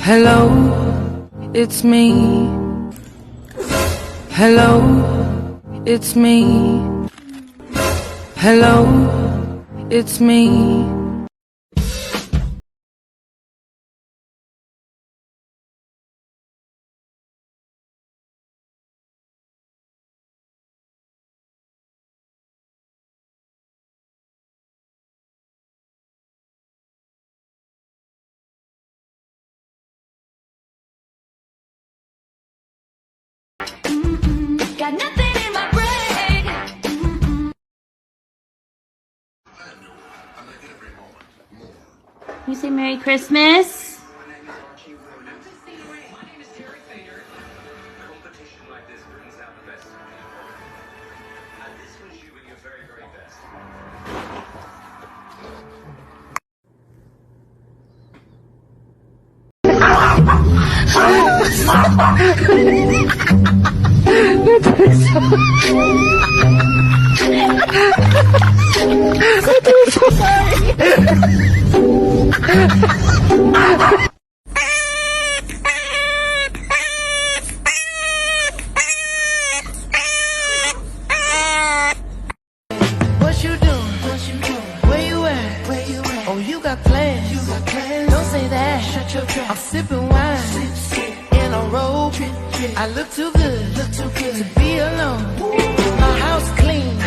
Hello, it's me. Hello, it's me. Hello, it's me. Got nothing in my brain. You say Merry Christmas? What you doing? Where you at? Oh, you got plans. Don't say that. Shut your trap. I'm sipping wine. In a robe. I look too good to be alone. My house clean.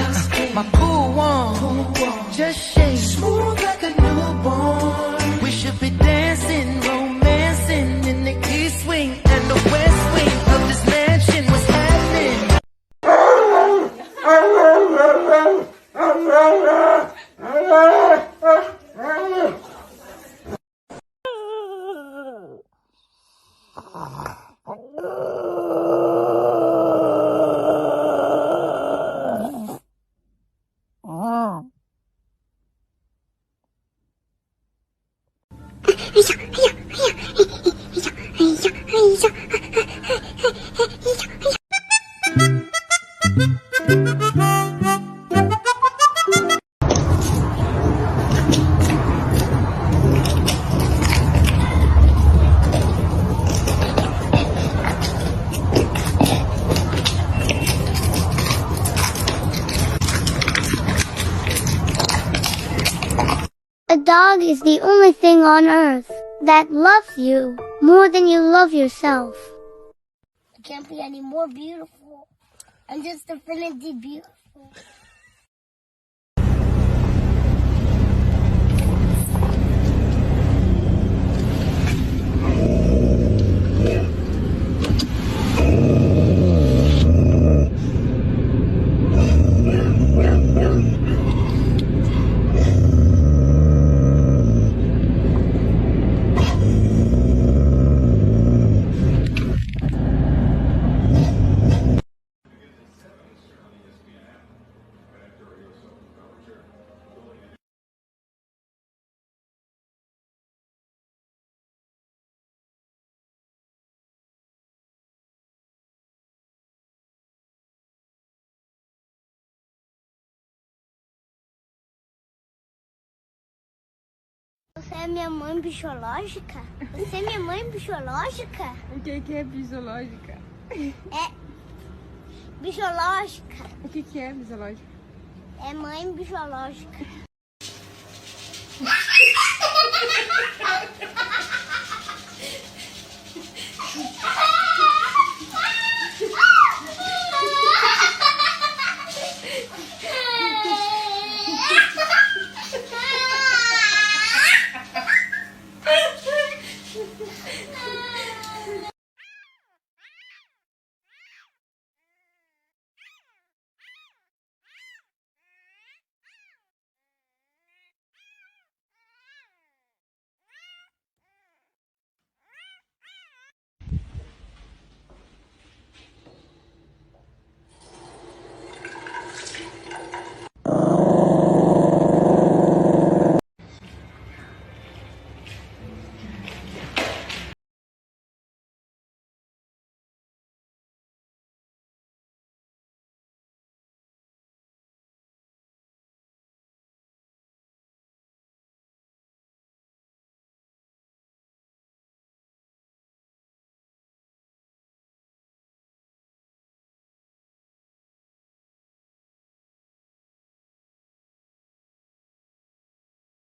My pool warm. Just shake. Smooth like a newborn. We should be dancing, romancing in the east wing and the west wing of this mansion. What's happening? A dog is the only thing on earth that loves you more than you love yourself. It can't be any more beautiful. I'm just infinitely beautiful. Você é minha mãe biológica? Você é minha mãe biológica? O que é fisiológica? É biológica. O que é fisiológica? É mãe biológica.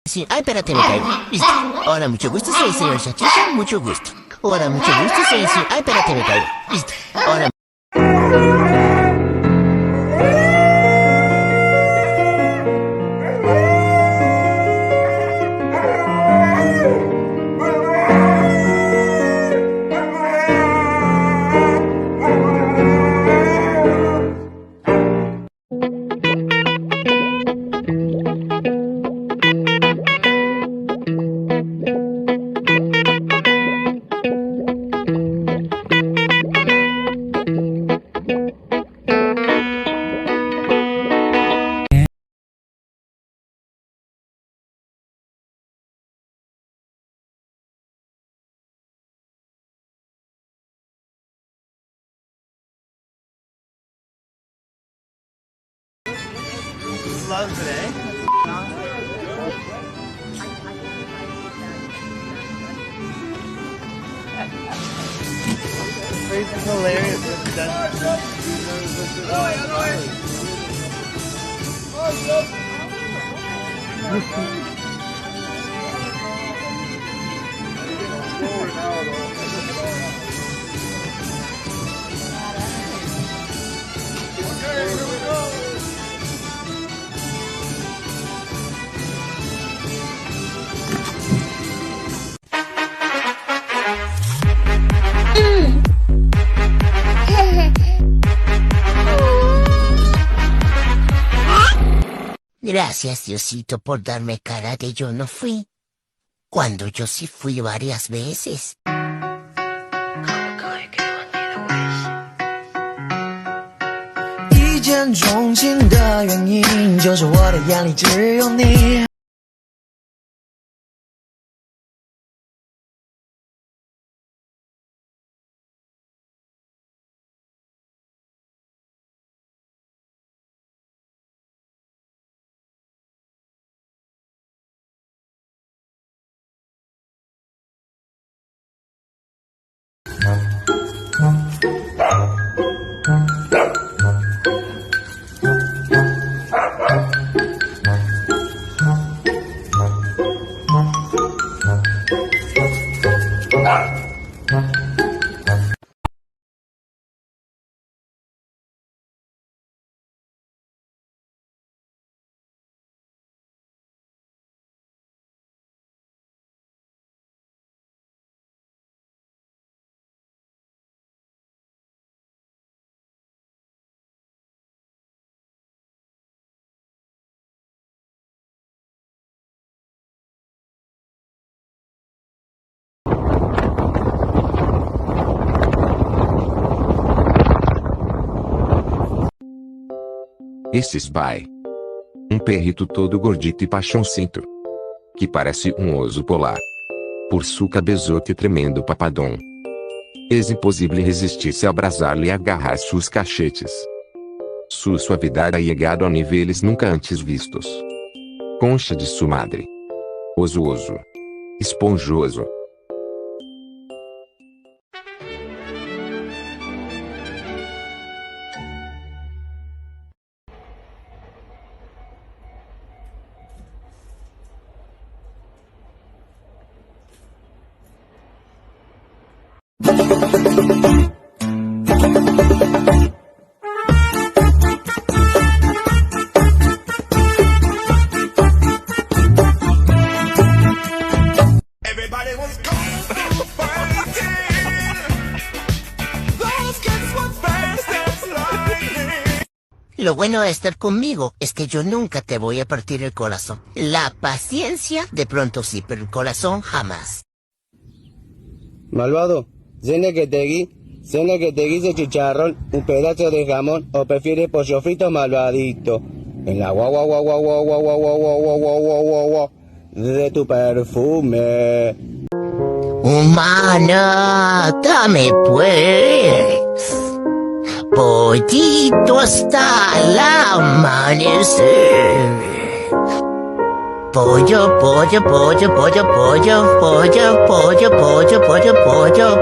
Sí, ay, espérate, me caigo. Listo. Hola, mucho gusto, soy el señor Chachicha, mucho gusto. Hola, mucho gusto, soy el señor... Ay, espérate, me caigo. Listo. Hola. It's hilarious. Gracias, Diosito, por darme cara de yo no fui, cuando yo sí fui varias veces. 一见钟情的原因，就是我的眼里只有你。Esse Spy. Um perrito todo gordito e paixãocento. Que parece um oso polar. Por sua cabezote tremendo papadão. É impossível resistir-se a abrasar-lhe e agarrar seus cachetes. Sua suavidade ha llegado a níveis nunca antes vistos. Concha de sua madre. Oso. Esponjoso. Lo bueno de estar conmigo es que yo nunca te voy a partir el corazón. La paciencia, de pronto sí, pero el corazón jamás. Malvado, ¿tiene que te guise chicharrón, un pedazo de jamón o prefieres pollo frito malvadito? En la guau de tu perfume. Humana, dame pues. Pollito hasta el amanecer. Pollo, pollo, pollo, pollo, pollo, pollo, pollo, pollo, pollo, pollo,